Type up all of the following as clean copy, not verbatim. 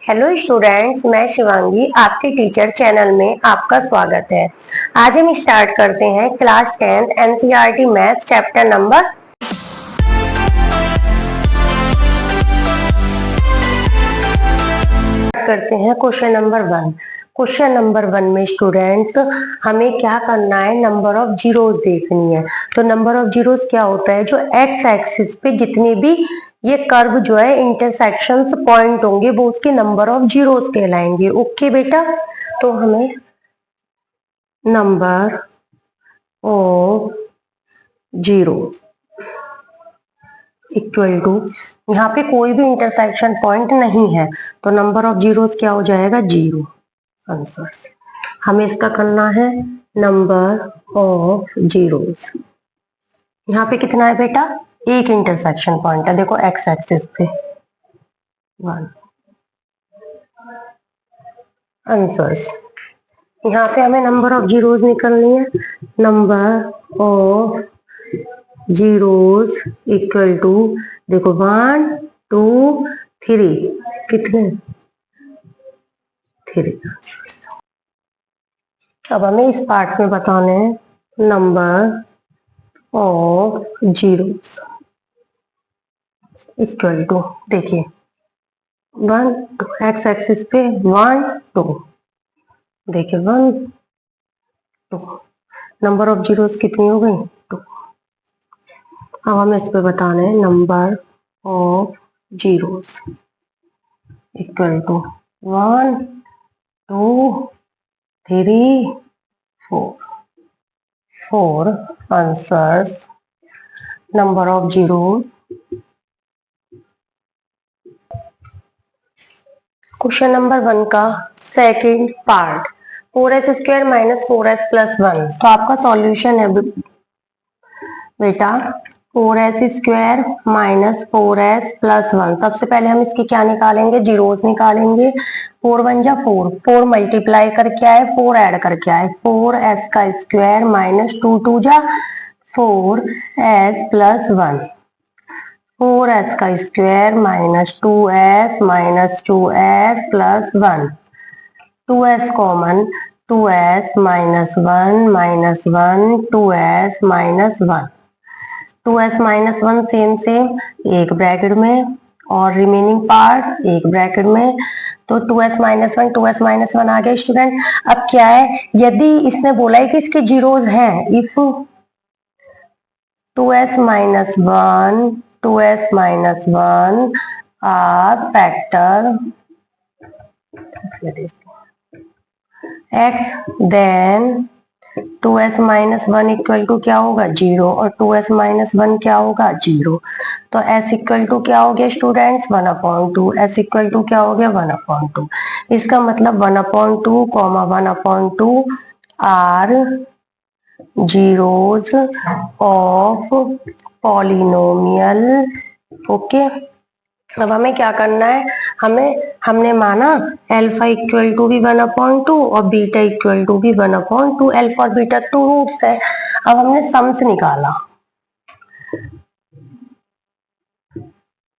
Hello students, मैं शिवांगी आपके teacher channel में आपका स्वागत है। आज हम स्टार्ट करते हैं class 10 NCERT maths chapter number करते हैं क्वेश्चन नंबर 1। क्वेश्चन नंबर 1 में स्टूडेंट्स हमें क्या करना है, नंबर ऑफ जीरोस देखनी है। तो नंबर ऑफ जीरोस क्या होता है, जो एक्स एक्सिस पे जितने भी ये कर्व जो है इंटरसेक्शंस पॉइंट होंगे वो उसके नंबर ऑफ जीरोस कहलाएंगे। ओके बेटा, तो हमें number of zeros equal to, यहाँ पे कोई भी इंटरसेक्शन पॉइंट नहीं है तो नंबर ऑफ जीरोस क्या हो जाएगा, जीरो आंसर। हमें इसका करना है नंबर ऑफ जीरोस। यहाँ पे कितना है बेटा, एक इंटरसेक्शन पॉइंट है, देखो एक्स एक्सिस पे 1 आंसर्स। यहाँ पे हमें नंबर ऑफ जीरोस निकालनी है। Number of zeros equal to, देखो 1 2 3, कितने 3। अब हमें इस पार्ट में बताने हैं number of zeros equal to, देखिए 1 2, एक्स एक्सिस पे 1 2, देखिए 1 2, नंबर ऑफ जीरोस कितनी हो गई 2। अब हमें इस पे बताना है number of zeros equal to 1 2 3 4 4 answers. Number of zeros. Question number 1 का second part, 4s² minus 4s+1। तो आपका सॉल्यूशन है बेटा 4s² माइनस 4s+1। सबसे पहले हम इसकी क्या निकालेंगे, जीरोस निकालेंगे। 4 1 जा 4, 4 मल्टीप्लाई करके आए, 4 ऐड करके आए, 4s² माइनस 2 2 जा 4s+1, 4s² minus 2s minus 2s+1, 2s common, 2s minus 1 minus 1, 2s minus 1, 2s minus 1 same same एक ब्रैकेट में और रिमेनिंग पार्ट एक ब्रैकेट में। तो 2s माइनस 1 2s माइनस 1 आ गया स्टूडेंट। अब क्या है, यदि इसने बोला है कि इसके जीरोस हैं, if 2s minus 1 2s minus 1 are factor x, then 2s minus 1 equal to क्या होगा, 0, और 2s माइनस 1 क्या होगा, 0। तो s इक्वल टू क्या हो गया स्टूडेंट्स, 1/2। s इक्वल टू क्या हो गया, 1/2। इसका मतलब 1/2 comma 1/2 are zeros of polynomial. Okay, अब हमें क्या करना है, हमने माना अल्फा इक्वल टू भी 1/2 और बीटा इक्वल टू भी 1/2। अल्फा और बीटा 2 रूट्स है। अब हमने सम्स निकाला,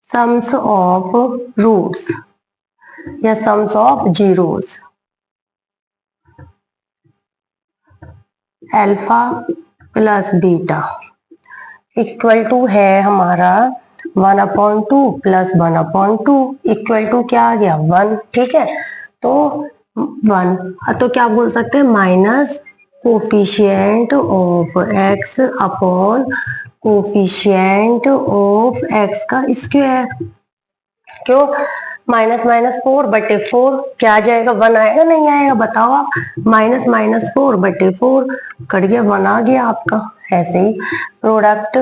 सम्स ऑफ रूट्स या sums of zeros. Alpha plus beta equal to है हमारा 1/2 प्लस 1/2 इक्वल टू क्या आ गया, 1। ठीक है, तो 1, तो क्या बोल सकते हैं, minus coefficient of x upon coefficient of x का स्क्वायर। क्यों, माइनस माइनस 4/4 क्या आ जाएगा, 1 आएगा, नहीं आएगा बताओ आप। माइनस माइनस 4/4 कट गया, 1 आ गया आपका। ऐसे ही product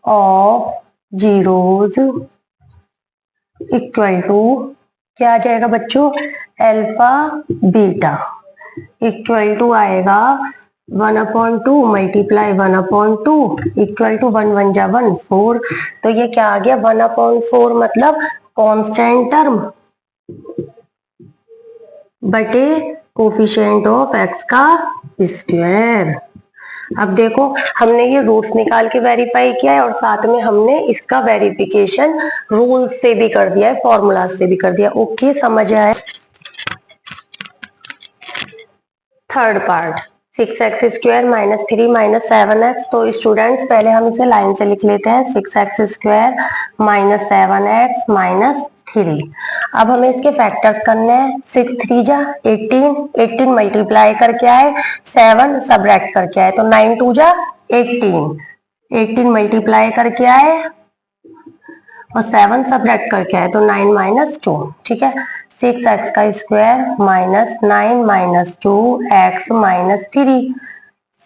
of zeros equal to क्या आ जाएगा बच्चों, अल्फा बीटा इक्वल टू आएगा 1/2 मल्टीप्लाई 1/2 इक्वल टू 1 1 जा 1 4। तो ये क्या आ गया, 1/4 मतलब कांस्टेंट टर्म बटे कोफिशिएंट ऑफ x का स्क्वायर। अब देखो हमने ये रूट्स निकाल के वेरीफाई किया है और साथ में हमने इसका वेरिफिकेशन रूल से भी कर दिया है, फॉर्मूला से भी कर दिया। ओके, समझ आए। Third part 6x² - 3 - 7x। तो स्टूडेंट्स पहले हम इसे लाइन से लिख लेते हैं, 6x² - 7x - 3। अब हमें इसके फैक्टर्स करने हैं। 6 3 जा 18, 18 मल्टीप्लाई करके आए, 7 सबट्रैक्ट करके आए, तो 9 2 जा 18, 18 मल्टीप्लाई करके आए और 7 सबट्रैक्ट करके आए, तो 9 - 2। ठीक है, 6x² - 9 - 2x - 3,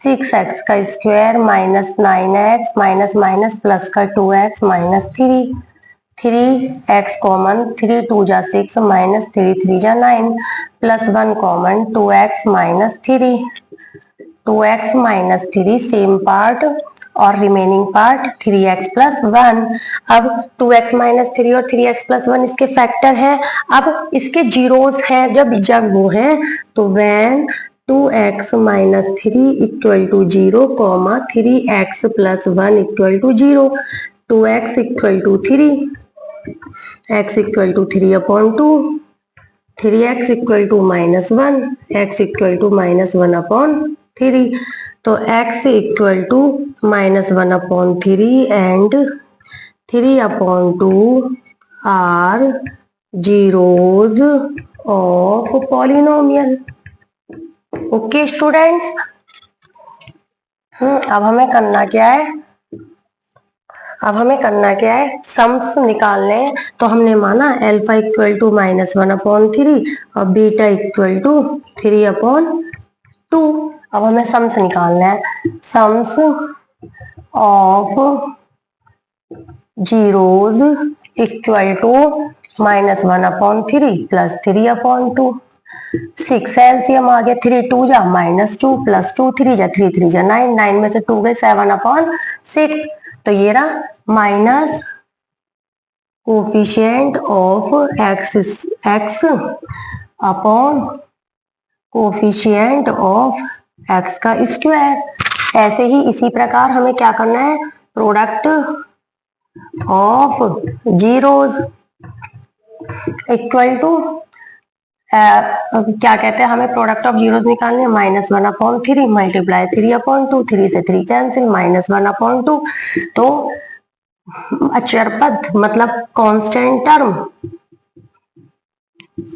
6x² - 9x minus plus का 2x - 3, 3x कॉमन, 3 2 जा 6 माइनस 3 3 जा 9 plus 1 common, 2x - 3, 2x - 3 same part और रिमेनिंग पार्ट 3x + 1। अब 2x - 3 और 3x + 1 इसके फैक्टर है। अब इसके जीरोस हैं, जब जब वो है तो when 2x - 3 = 0, 3x + 1 = 0, 2x = 3, x = 3/2, 3x = -1, x = -1/3। तो x = -1/3 and 3/2 are zeros of polynomial। Okay students, अब हमें करना क्या है, सम्स निकालने हैं। तो हमने माना अल्फा = -1/3 और बीटा = 3/2। अब हमें सम्स निकालना है, sums of zeros equal to -1/3 plus 3/2। 6 LCM आ गया, 3 2 जा -2 प्लस 2 3 जा 3 3 जा 9, 9 में से 2 गए 7/6। तो ये रहा minus coefficient of x upon coefficient of x का स्क्वायर। ऐसे ही इसी प्रकार हमें क्या करना है, product of zeros equal to क्या कहते हैं, हमें प्रोडक्ट ऑफ जीरोज निकालने हैं, -1/3 मल्टीप्लाई 3/2, 3 से 3 कैंसिल, -1/2। तो अचर पद मतलब constant term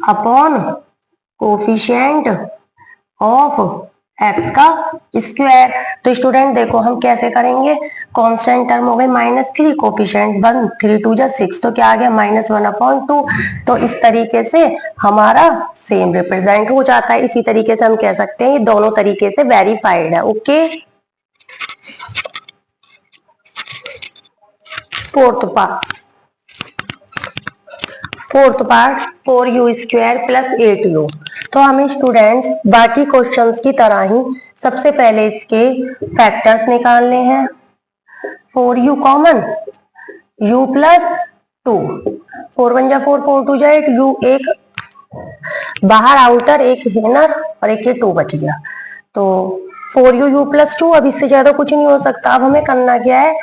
upon coefficient of x का स्क्वायर। तो स्टूडेंट देखो हम कैसे करेंगे, कांस्टेंट टर्म हो गई -3, कोफिशिएंट 1, 3 2 जा 6, तो क्या आ गया -1/2। तो इस तरीके से हमारा सेम रिप्रेजेंट हो जाता है। इसी तरीके से हम कह सकते हैं ये दोनों तरीके से वेरीफाइड है। Okay, fourth part 4u² + 8u। तो हमें स्टूडेंट्स बाकी क्वेश्चंस की तरह ही सबसे पहले इसके फैक्टर्स निकालने हैं। 4u कॉमन, u + 2, 4 1 जा 4, 4 2 जा 8, u एक बाहर आउटर, एक इनर और एक ये 2 बच गया। तो 4u u + 2, अब इससे ज्यादा कुछ नहीं हो सकता। अब हमें करना क्या है,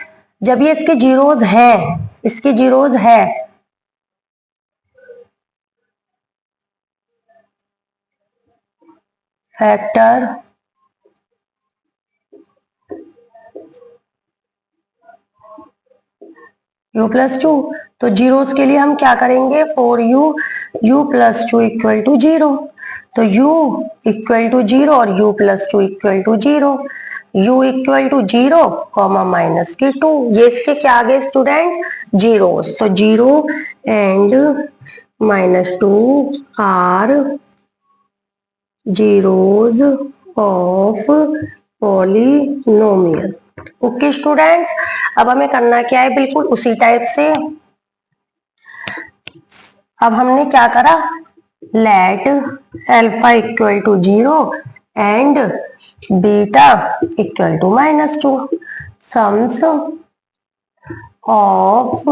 जब ये इसके जीरोज है फैक्टर u + 2, तो जीरोस के लिए हम क्या करेंगे, 4u u + 2 = 0। तो u = 0 और u + 2 = 0, u = 0, -2। ये इसके क्या आ गए स्टूडेंट, जीरोस। तो 0 and -2 are zeros of polynomial. Okay students, अब हमें करना क्या है, बिल्कुल उसी टाइप से। अब हमने क्या करा, let alpha = 0 and beta = -2, sums of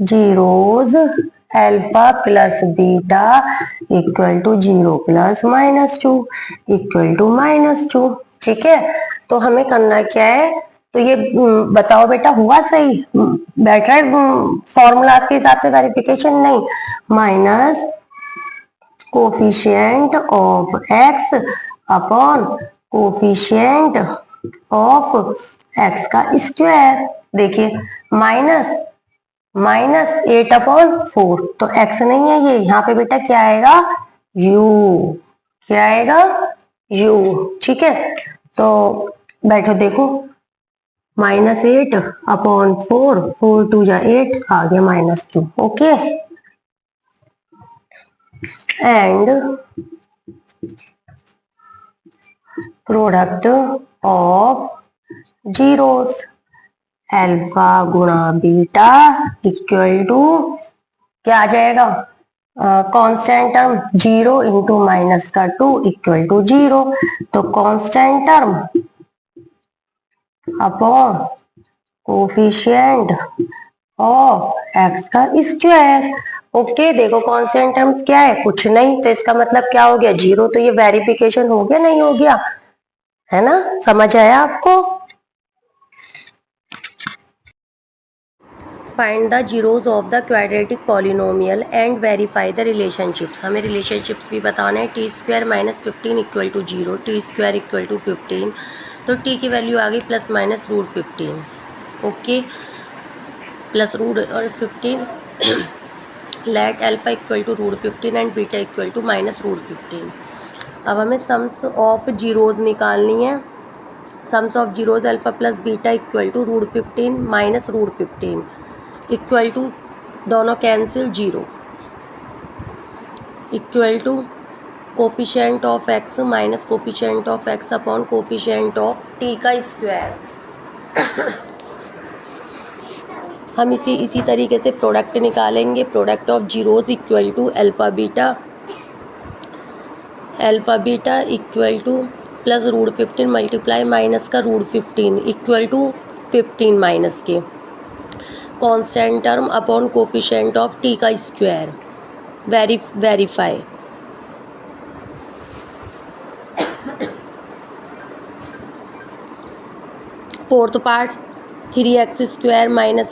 zeros alpha plus beta = 0 + -2 = -2। ठीक है, तो हमें करना क्या है, तो ये बताओ बेटा हुआ सही, बैठ रहा है फॉर्मूला के हिसाब से वेरिफिकेशन, नहीं, minus coefficient of x upon coefficient of x का स्क्वायर। देखिए माइनस 8/4, तो x नहीं है ये, यहाँ पे बेटा क्या आएगा, u, क्या आएगा, u, ठीक है। तो बैठो देखो, -8/4, 4 2 जा 8, आ गया -2, okay. And product of zeros, alpha गुणा बीटा इक्वल टू क्या आ जाएगा, constant term 0 into -2 equal to 0, तो constant term upon coefficient of x का स्क्वायर। ओके, देखो कांस्टेंट टर्म्स क्या है, कुछ नहीं, तो इसका मतलब क्या हो गया, 0, तो ये वेरिफिकेशन हो गया, नहीं हो गया, है ना, समझ आया आपको। Find the zeros of the quadratic polynomial and verify the relationships. हमें रिलेशनशिप्स भी बताने हैं। T square -15 equal to 0, t square equal to 15, तो टी की वैल्यू आ गई ±√15, okay, +√15 let alpha equal to √15 and beta equal to -√15। अब हमें सम्स ऑफ जीरोज निकालनी है। Sums of zeros alpha plus beta equal to √15 -√15 equal to, दोनों cancel, 0, equal to coefficient of x minus coefficient of x upon coefficient of t का square. हम इसी तरीके से प्रोडक्ट निकालेंगे। Product of zeros equal to alpha beta equal to +√15 multiply minus का √15 equal to 15 minus के constant term upon coefficient of t का square, verify. Fourth part, 3x² -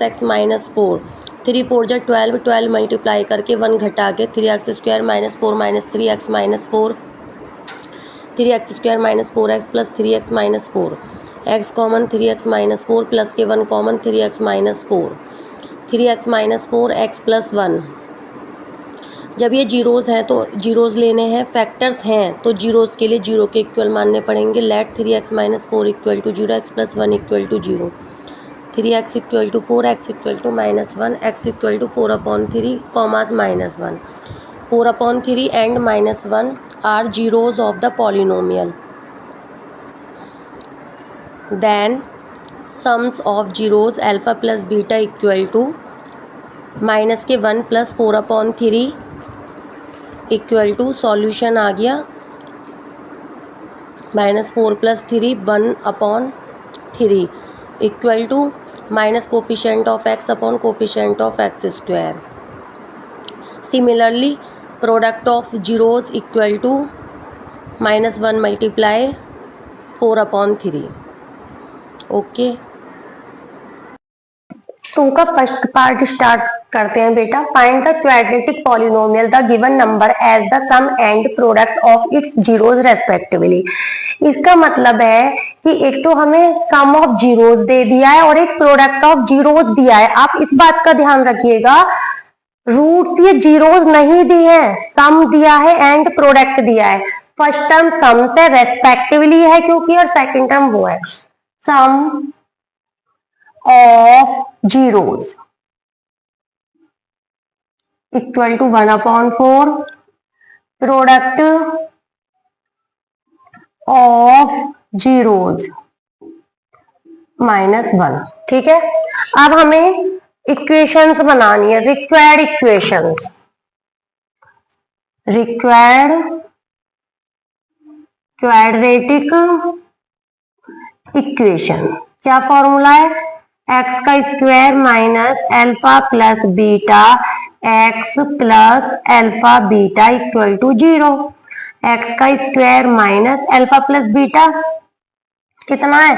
x -4, 3 4 जा 12, 12 मल्टीप्लाई करके 1 घटा के 3x² - 4 - 3x -4, 3x² - 4x plus 3x -4, x common 3x -4 plus के 1 common 3x -4, 3x -4 x plus 1। जब ये zeros हैं तो जीरोज़ लेने हैं, फैक्टर्स हैं तो जीरोज़ के लिए 0 के इक्वल मानने पड़ेंगे। Let 3x -4 equal to 0, x plus 1 equal to 0, 3x equal to 4, x equal to -1, x equal to 4/3 commas -1, 4/3 and -1 are zeros of the polynomial. Then sums of zeros alpha plus beta equal to minus के 1 plus 4/3 equal to, solution आ गया -4 + 3 1/3 equal to minus coefficient of x upon coefficient of x square. Similarly product of zeros equal to -1 multiply 4/3, okay. 2 का first part start करते हैं बेटा। Find the quadratic polynomial the given number as the sum and product of its zeros respectively. इसका मतलब है कि एक तो हमें सम ऑफ जीरोज दे दिया है और एक प्रोडक्ट ऑफ जीरोज दिया है। आप इस बात का ध्यान रखिएगा, रूट ये जीरोज नहीं दी है, सम दिया है एंड प्रोडक्ट दिया है। फर्स्ट टर्म सम से रेस्पेक्टिवली है क्योंकि, और सेकेंड टर्म वो है sum of zeros equal to 1/4 product of zeros -1, ठीक है। अब हमें इक्वेशंस बनानी है, required equations, required quadratic equation. क्या फॉर्मूला है, एक्स का square minus alpha plus beta x plus alpha beta equal to 0, x का square minus alpha plus beta कितना है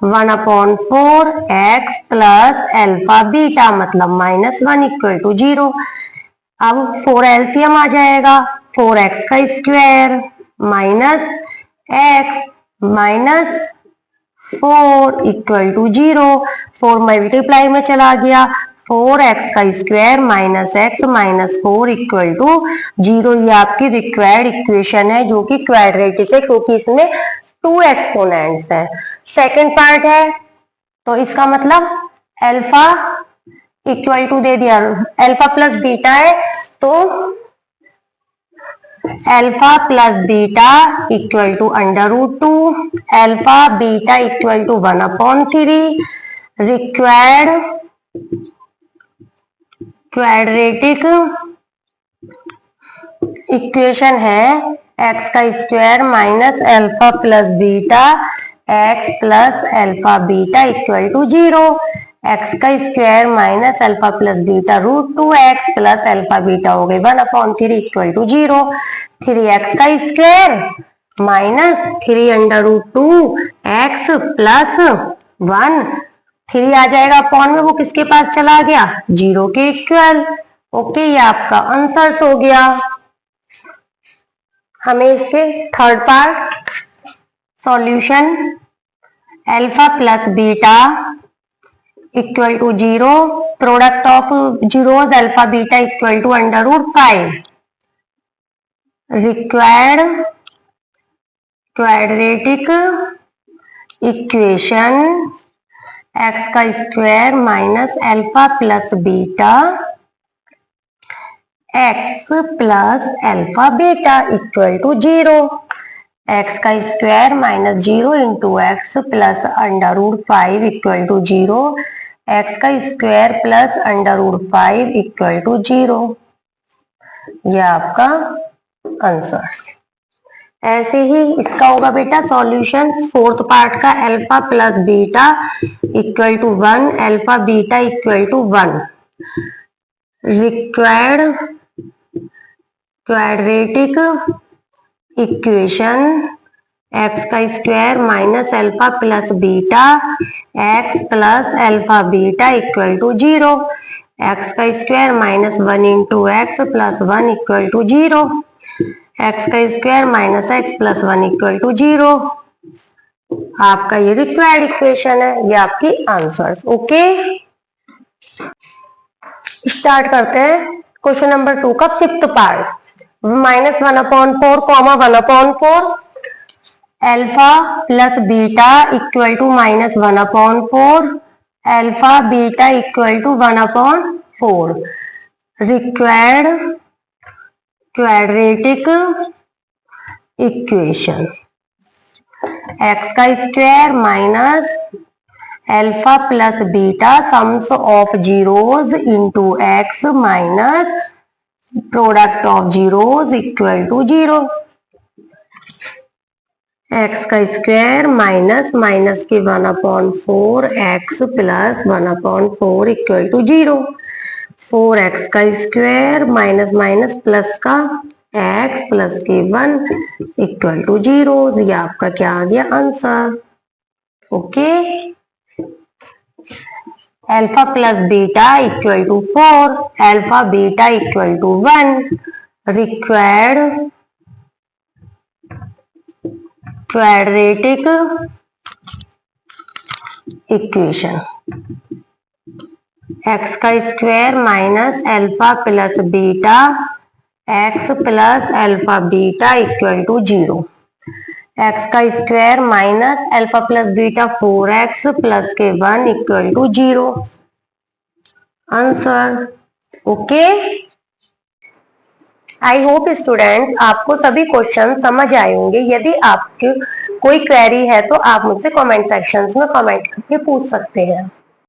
1/4 x प्लस अल्फा बीटा मतलब -1 इक्वल टू 0। अब 4 एलसीएम आ जाएगा, 4x का square minus x minus 4 equal to 0। 4 multiply में चला गया, 4x का square minus x minus 4 equal to 0। ये आपकी रिक्वायर्ड इक्वेशन है जो कि क्वाड्रेटिक है क्योंकि इसमें 2 एक्सपोनेंट्स है। सेकंड पार्ट है तो इसका मतलब अल्फा इक्वल टू दे दिया, अल्फा प्लस बीटा है तो alpha plus beta equal to √2, alpha beta equal to 1/3। Required quadratic equation है x का square minus alpha plus beta x plus alpha beta equal to 0। x का square minus alpha plus beta √2x plus alpha beta हो गई 1/3 equal to 0। 3x का square minus 3√2x plus 1, 3 आ जाएगा upon में, वो किसके पास चला गया 0 के इक्वल। ओके, ये आपका आंसर हो गया। हमें इसके third part solution alpha plus beta equal to 0, product of zeros alpha beta equal to √5। Required quadratic equation x का square minus alpha plus beta x plus alpha beta equal to 0। x का square minus 0 into x plus √5 equal to 0, x का square plus √5 equal to 0। यह आपका answer. ऐसे ही इसका होगा बेटा सॉल्यूशन फोर्थ पार्ट का alpha plus beta equal to 1, alpha beta equal to 1। Required quadratic equation x का square minus alpha plus beta x plus alpha beta equal to 0। x का square minus 1 into x plus 1 equal to 0, x का square minus x plus 1 equal to 0। आपका ये required equation है, ये आपकी answers. Okay, start करते हैं question number 2 का fifth part. -1/4 comma 1/4 alpha plus beta equal to -1/4 alpha beta equal to 1/4। Required quadratic equation x का square minus alpha plus beta sums of zeros into x minus product of zeros equal to 0। x का square minus minus के 1/4 x plus 1/4 equal to 0। 4x का square minus minus plus का x plus के 1 equal to 0। ये आपका क्या आ गया answer. Okay, alpha plus beta equal to 4, alpha beta equal to 1। Required quadratic equation x का square minus alpha plus beta x plus alpha beta equal to 0। x का square minus alpha plus beta 4x plus के 1 equal to 0। Answer. Okay, I hope students आपको सभी question समझ आए होंगे। यदि आपकी कोई क्वेरी है तो आप मुझसे कमेंट सेक्शंस में कमेंट करके पूछ सकते हैं।